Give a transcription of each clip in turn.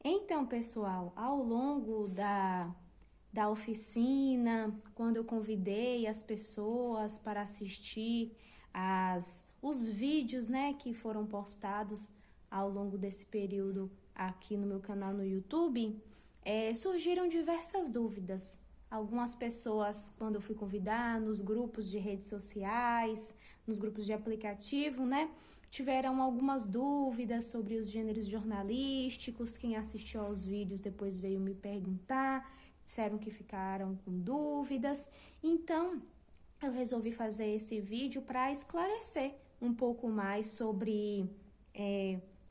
Então, pessoal, ao longo da oficina, quando eu convidei as pessoas para assistir os vídeos, né, que foram postados ao longo desse período aqui no meu canal no YouTube, surgiram diversas dúvidas. Algumas pessoas, quando eu fui convidar, nos grupos de redes sociais, nos grupos de aplicativo, né, tiveram algumas dúvidas sobre os gêneros jornalísticos. Quem assistiu aos vídeos depois veio me perguntar, disseram que ficaram com dúvidas. Então, eu resolvi fazer esse vídeo para esclarecer um pouco mais sobre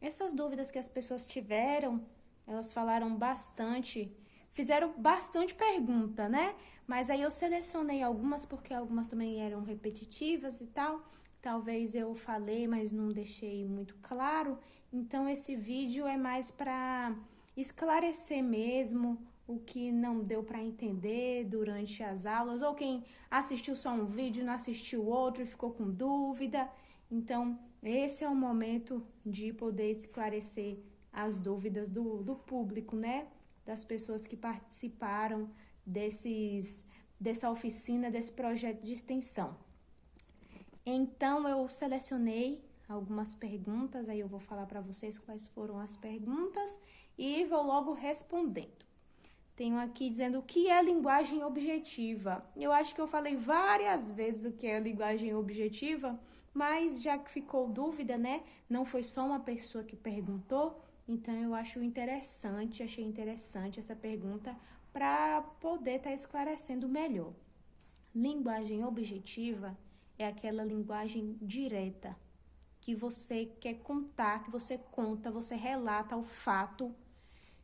essas dúvidas que as pessoas tiveram. Elas falaram bastante, fizeram bastante pergunta, né? Mas aí eu selecionei algumas porque algumas também eram repetitivas e tal. Talvez eu falei, mas não deixei muito claro. Então esse vídeo é mais para esclarecer mesmo o que não deu para entender durante as aulas, ou quem assistiu só um vídeo, não assistiu outro e ficou com dúvida. Então, esse é o momento de poder esclarecer as dúvidas do público, né? Das pessoas que participaram dessa oficina, desse projeto de extensão. Então, eu selecionei algumas perguntas, aí eu vou falar para vocês quais foram as perguntas e vou logo respondendo. Tenho aqui dizendo o que é linguagem objetiva. Eu acho que eu falei várias vezes o que é linguagem objetiva, mas já que ficou dúvida, né? Não foi só uma pessoa que perguntou, então eu achei interessante essa pergunta para poder estar esclarecendo melhor. Linguagem objetiva é aquela linguagem direta que você quer contar, que você conta, você relata o fato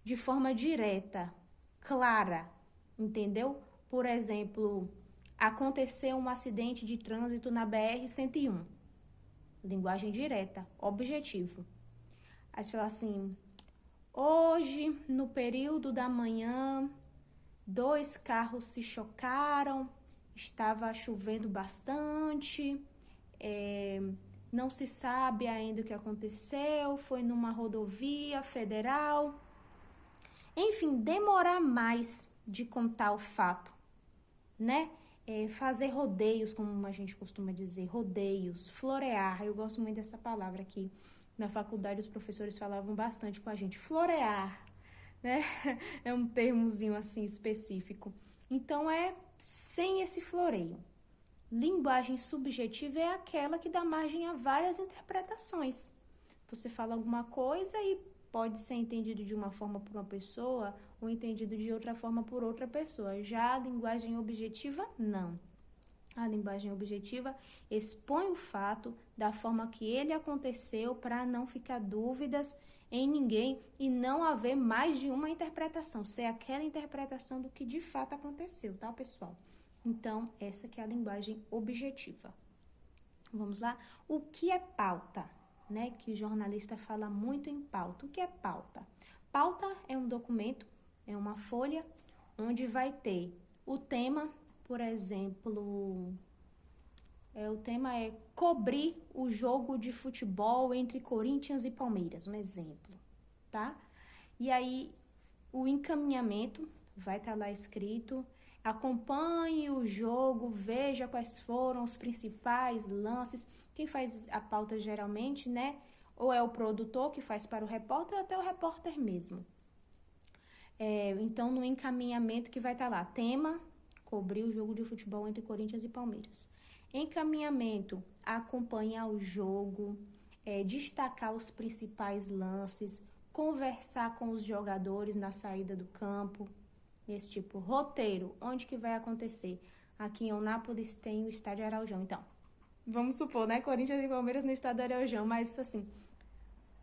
de forma direta, clara, entendeu? Por exemplo, aconteceu um acidente de trânsito na BR-101. Linguagem direta, objetivo. Aí você fala assim: hoje, no período da manhã, 2 carros se chocaram, estava chovendo bastante, não se sabe ainda o que aconteceu, foi numa rodovia federal. Enfim, demorar mais de contar o fato, né? Fazer rodeios, como a gente costuma dizer, rodeios, florear. Eu gosto muito dessa palavra aqui. Na faculdade, os professores falavam bastante com a gente. Florear, né? É um termozinho assim específico. Então, sem esse floreio. Linguagem subjetiva é aquela que dá margem a várias interpretações. Você fala alguma coisa e pode ser entendido de uma forma por uma pessoa ou entendido de outra forma por outra pessoa. Já a linguagem objetiva, não. A linguagem objetiva expõe o fato da forma que ele aconteceu para não ficar dúvidas em ninguém e não haver mais de uma interpretação, ser aquela interpretação do que de fato aconteceu, tá, pessoal? Então, essa que é a linguagem objetiva. Vamos lá? O que é pauta? Né? Que o jornalista fala muito em pauta. O que é pauta? Pauta é um documento, é uma folha, onde vai ter o tema, por exemplo, o tema é cobrir o jogo de futebol entre Corinthians e Palmeiras, um exemplo, tá? E aí, o encaminhamento vai estar lá escrito: acompanhe o jogo, veja quais foram os principais lances. Quem faz a pauta geralmente, né? Ou é o produtor que faz para o repórter, ou até o repórter mesmo. Então, no encaminhamento que vai estar lá, tema, cobrir o jogo de futebol entre Corinthians e Palmeiras. Encaminhamento, acompanhar o jogo, destacar os principais lances, conversar com os jogadores na saída do campo, esse tipo. Roteiro, onde que vai acontecer? Aqui em Eunápolis tem o Estádio Araujão. Então, vamos supor, né? Corinthians e Palmeiras no Estádio Araujão, mas assim,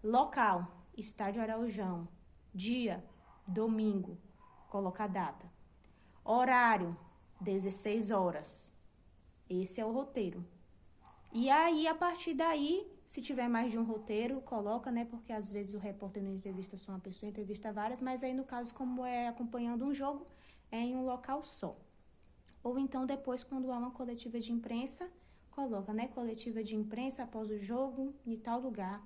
local, Estádio Araujão. Dia, domingo, coloca a data. Horário, 16 horas. Esse é o roteiro. E aí, a partir daí, se tiver mais de um roteiro, coloca, né? Porque às vezes o repórter não entrevista só uma pessoa, entrevista várias, mas aí no caso, como é acompanhando um jogo, é em um local só. Ou então depois, quando há uma coletiva de imprensa, coloca, né? Coletiva de imprensa após o jogo, em tal lugar,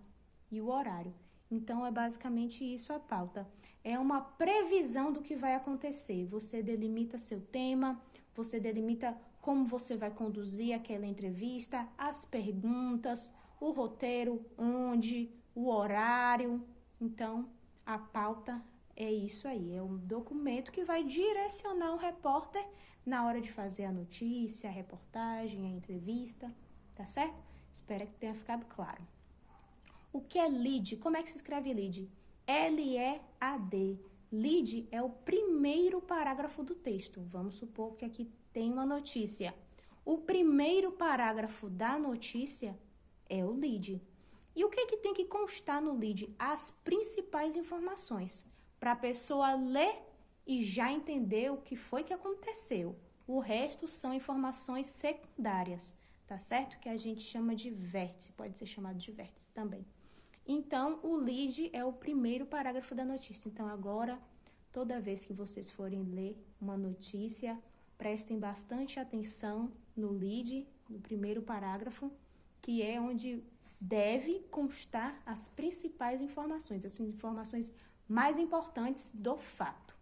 e o horário. Então, é basicamente isso a pauta. É uma previsão do que vai acontecer. Você delimita seu tema, você delimita como você vai conduzir aquela entrevista, as perguntas, o roteiro, onde, o horário. Então, a pauta é isso aí. É um documento que vai direcionar o repórter na hora de fazer a notícia, a reportagem, a entrevista. Tá certo? Espero que tenha ficado claro. O que é lead? Como é que se escreve lead? L-E-A-D. Lead é o primeiro parágrafo do texto. Vamos supor que aqui tem uma notícia. O primeiro parágrafo da notícia é o lead. E o que é que tem que constar no lead? As principais informações, para a pessoa ler e já entender o que foi que aconteceu. O resto são informações secundárias, tá certo? Que a gente chama de vértice, pode ser chamado de vértice também. Então, o lead é o primeiro parágrafo da notícia. Então, agora, toda vez que vocês forem ler uma notícia, prestem bastante atenção no lead, no primeiro parágrafo, que é onde deve constar as principais informações, as informações mais importantes do fato.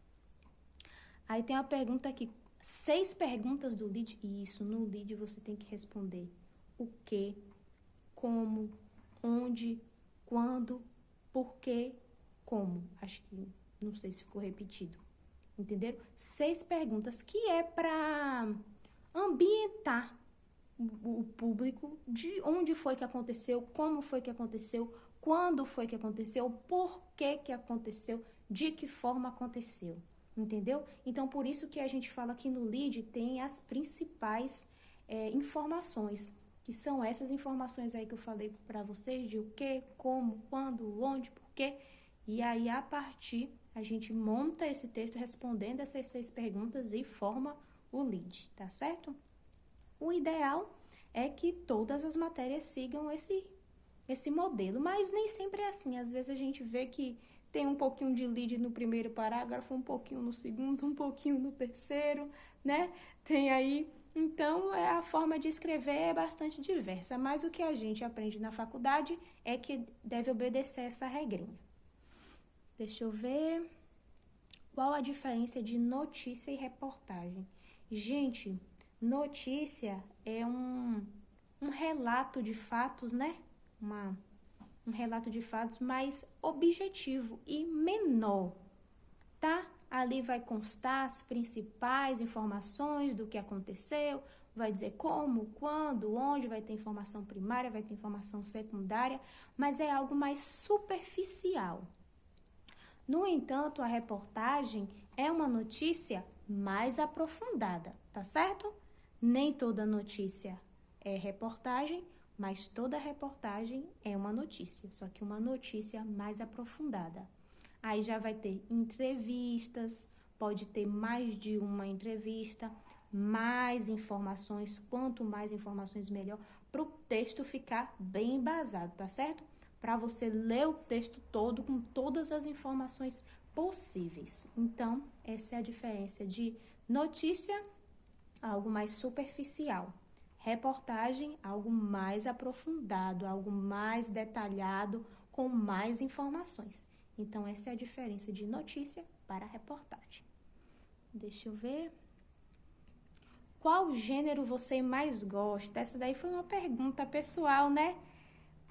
Aí tem uma pergunta aqui, 6 perguntas do lead. Isso, no lead você tem que responder o que, como, onde, quando, por quê, como. Acho que, não sei se ficou repetido. Entenderam? 6 perguntas que é para ambientar o público de onde foi que aconteceu, como foi que aconteceu, quando foi que aconteceu, por que que aconteceu, de que forma aconteceu. Entendeu? Então, por isso que a gente fala que no lead tem as principais informações, que são essas informações aí que eu falei para vocês, de o que, como, quando, onde, por quê. E aí, a partir, a gente monta esse texto respondendo essas 6 perguntas e forma o lead, tá certo? O ideal é que todas as matérias sigam esse modelo, mas nem sempre é assim. Às vezes a gente vê que tem um pouquinho de lead no primeiro parágrafo, um pouquinho no segundo, um pouquinho no terceiro, né? Tem aí. Então, a forma de escrever é bastante diversa, mas o que a gente aprende na faculdade é que deve obedecer essa regrinha. Deixa eu ver. Qual a diferença de notícia e reportagem? Gente, notícia é um relato de fatos, né? Um relato de fatos mais objetivo e menor, tá? Ali vai constar as principais informações do que aconteceu, vai dizer como, quando, onde, vai ter informação primária, vai ter informação secundária, mas é algo mais superficial. No entanto, a reportagem é uma notícia mais aprofundada, tá certo? Nem toda notícia é reportagem, mas toda reportagem é uma notícia, só que uma notícia mais aprofundada. Aí já vai ter entrevistas, pode ter mais de uma entrevista, mais informações, quanto mais informações melhor, para o texto ficar bem embasado, tá certo? Para você ler o texto todo com todas as informações possíveis. Então, essa é a diferença de notícia, algo mais superficial. Reportagem, algo mais aprofundado, algo mais detalhado, com mais informações. Então, essa é a diferença de notícia para reportagem. Deixa eu ver. Qual gênero você mais gosta? Essa daí foi uma pergunta pessoal, né?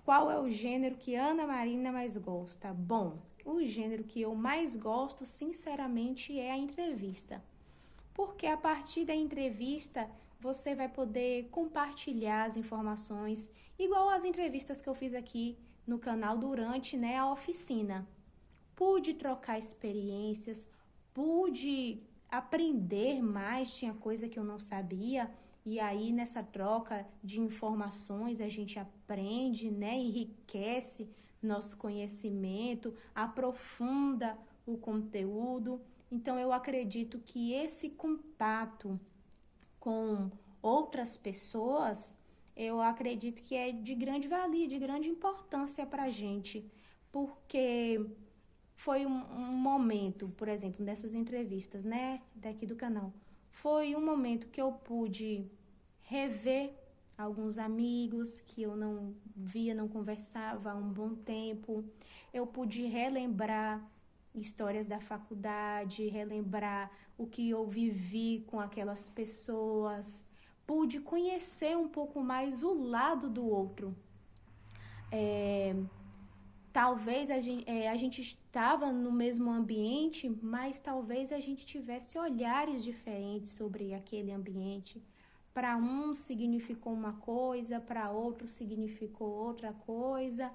Qual é o gênero que Ana Marina mais gosta? Bom, o gênero que eu mais gosto, sinceramente, é a entrevista. Porque a partir da entrevista, você vai poder compartilhar as informações, igual as entrevistas que eu fiz aqui no canal durante, né, a oficina. Pude trocar experiências, pude aprender mais, tinha coisa que eu não sabia, e aí nessa troca de informações a gente aprende, né, enriquece nosso conhecimento, aprofunda o conteúdo. Então eu acredito que esse contato com outras pessoas, eu acredito que é de grande valia, de grande importância para a gente, porque foi um momento, por exemplo, nessas entrevistas, né, daqui do canal, foi um momento que eu pude rever alguns amigos que eu não via, não conversava há um bom tempo. Eu pude relembrar histórias da faculdade, relembrar o que eu vivi com aquelas pessoas. Pude conhecer um pouco mais o lado do outro. Talvez a gente estava no mesmo ambiente, mas talvez a gente tivesse olhares diferentes sobre aquele ambiente. Para um significou uma coisa, para outro significou outra coisa.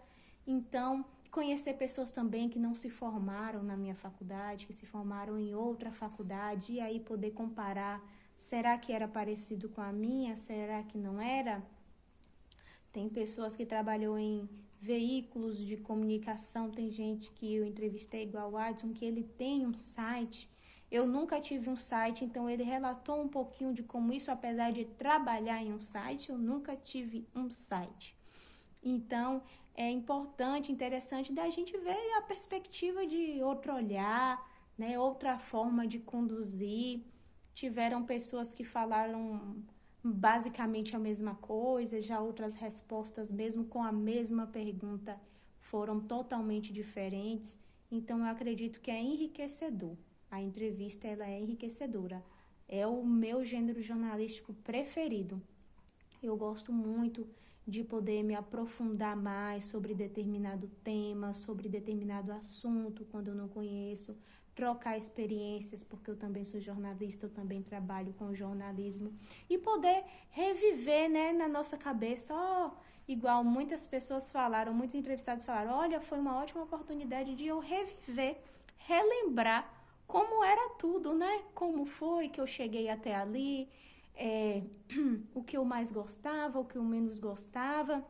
Então, conhecer pessoas também que não se formaram na minha faculdade, que se formaram em outra faculdade, e aí poder comparar. Será que era parecido com a minha? Será que não era? Tem pessoas que trabalham em veículos de comunicação, tem gente que eu entrevistei igual o Adson, que ele tem um site. Eu nunca tive um site, então ele relatou um pouquinho de como isso, apesar de trabalhar em um site, eu nunca tive um site. Então, é importante, interessante da gente ver a perspectiva de outro olhar, né, outra forma de conduzir. Tiveram pessoas que falaram basicamente a mesma coisa, já outras respostas, mesmo com a mesma pergunta, foram totalmente diferentes. Então, eu acredito que é enriquecedor. A entrevista, ela é enriquecedora. É o meu gênero jornalístico preferido. Eu gosto muito de poder me aprofundar mais sobre determinado tema, sobre determinado assunto, quando eu não conheço, trocar experiências, porque eu também sou jornalista, eu também trabalho com jornalismo, e poder reviver, né, na nossa cabeça, igual muitas pessoas falaram, muitos entrevistados falaram, olha, foi uma ótima oportunidade de eu reviver, relembrar como era tudo, né, como foi que eu cheguei até ali, o que eu mais gostava, o que eu menos gostava.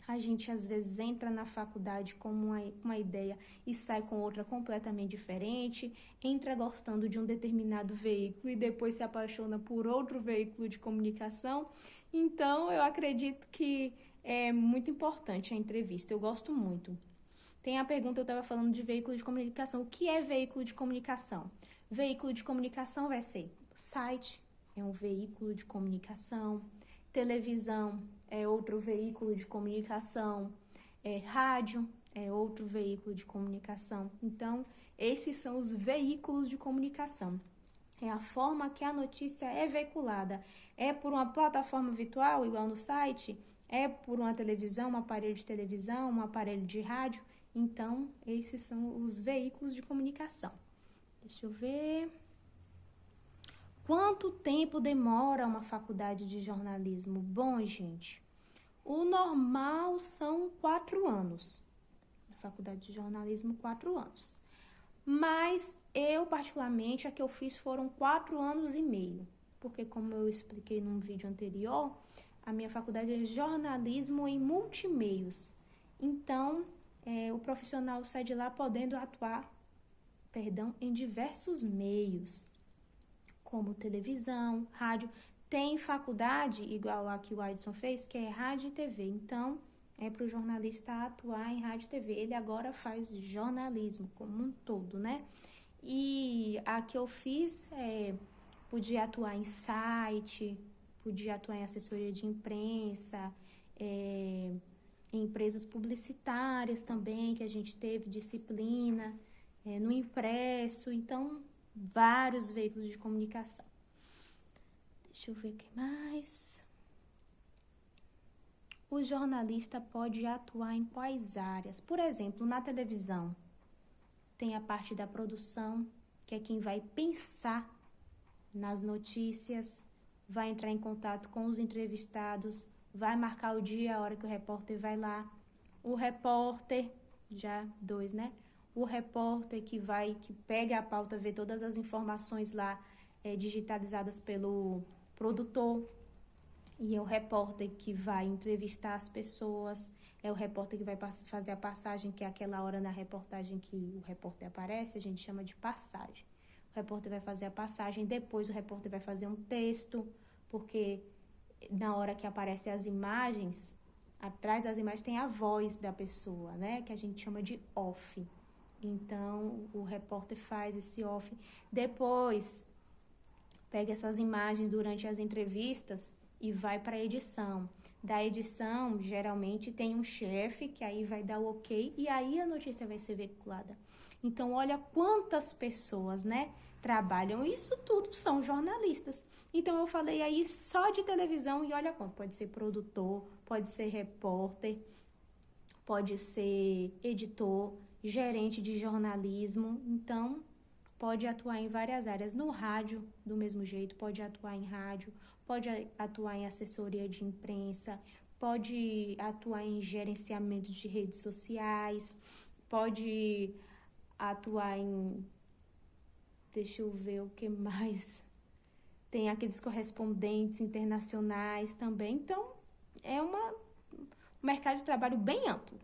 A gente às vezes entra na faculdade com uma ideia e sai com outra completamente diferente, entra gostando de um determinado veículo e depois se apaixona por outro veículo de comunicação. Então, eu acredito que é muito importante a entrevista, eu gosto muito. Tem a pergunta, eu estava falando de veículo de comunicação. O que é veículo de comunicação? Veículo de comunicação vai ser site, é um veículo de comunicação. Televisão é outro veículo de comunicação. Rádio é outro veículo de comunicação. Então, esses são os veículos de comunicação. É a forma que a notícia é veiculada. É por uma plataforma virtual, igual no site? É por uma televisão, um aparelho de televisão, um aparelho de rádio? Então, esses são os veículos de comunicação. Deixa eu ver. Quanto tempo demora uma faculdade de jornalismo? Bom, gente, o normal são 4 anos. Na faculdade de jornalismo, 4 anos. Mas eu, particularmente, a que eu fiz foram 4 anos e meio. Porque, como eu expliquei num vídeo anterior, a minha faculdade é jornalismo em multimeios. Então, o profissional sai de lá podendo atuar, em diversos meios, como televisão, rádio. Tem faculdade, igual a que o Adson fez, que é rádio e TV. Então, é para o jornalista atuar em rádio e TV. Ele agora faz jornalismo como um todo, né? E a que eu fiz, podia atuar em site, podia atuar em assessoria de imprensa, em empresas publicitárias também, que a gente teve disciplina, no impresso. Então, vários veículos de comunicação. Deixa eu ver o que mais. O jornalista pode atuar em quais áreas? Por exemplo, na televisão, tem a parte da produção, que é quem vai pensar nas notícias, vai entrar em contato com os entrevistados, vai marcar o dia, a hora que o repórter vai lá. O repórter, já 2, né? O repórter que pega a pauta, vê todas as informações lá digitalizadas pelo produtor. E é o repórter que vai entrevistar as pessoas. É o repórter que vai fazer a passagem, que é aquela hora na reportagem que o repórter aparece, a gente chama de passagem. O repórter vai fazer a passagem, depois o repórter vai fazer um texto, porque na hora que aparecem as imagens, atrás das imagens tem a voz da pessoa, né? Que a gente chama de off. Então, o repórter faz esse off. Depois, pega essas imagens durante as entrevistas e vai para a edição. Da edição, geralmente tem um chefe que aí vai dar o ok e aí a notícia vai ser veiculada. Então, olha quantas pessoas, né, trabalham. Isso tudo são jornalistas. Então, eu falei aí só de televisão e olha como pode ser produtor, pode ser repórter, pode ser editor, gerente de jornalismo. Então, pode atuar em várias áreas. No rádio, do mesmo jeito, pode atuar em rádio, pode atuar em assessoria de imprensa, pode atuar em gerenciamento de redes sociais, pode atuar em... Deixa eu ver o que mais. Tem aqueles correspondentes internacionais também. Então, é um mercado de trabalho bem amplo.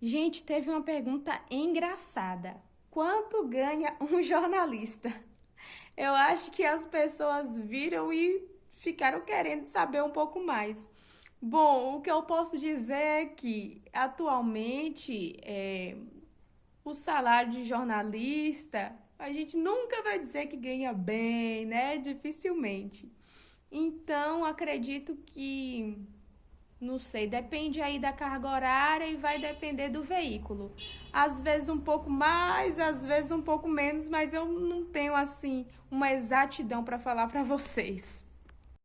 Gente, teve uma pergunta engraçada. Quanto ganha um jornalista? Eu acho que as pessoas viram e ficaram querendo saber um pouco mais. Bom, o que eu posso dizer é que atualmente o salário de jornalista, a gente nunca vai dizer que ganha bem, né? Dificilmente. Então, acredito que, não sei, depende aí da carga horária e vai depender do veículo. Às vezes um pouco mais, às vezes um pouco menos, mas eu não tenho, assim, uma exatidão para falar para vocês.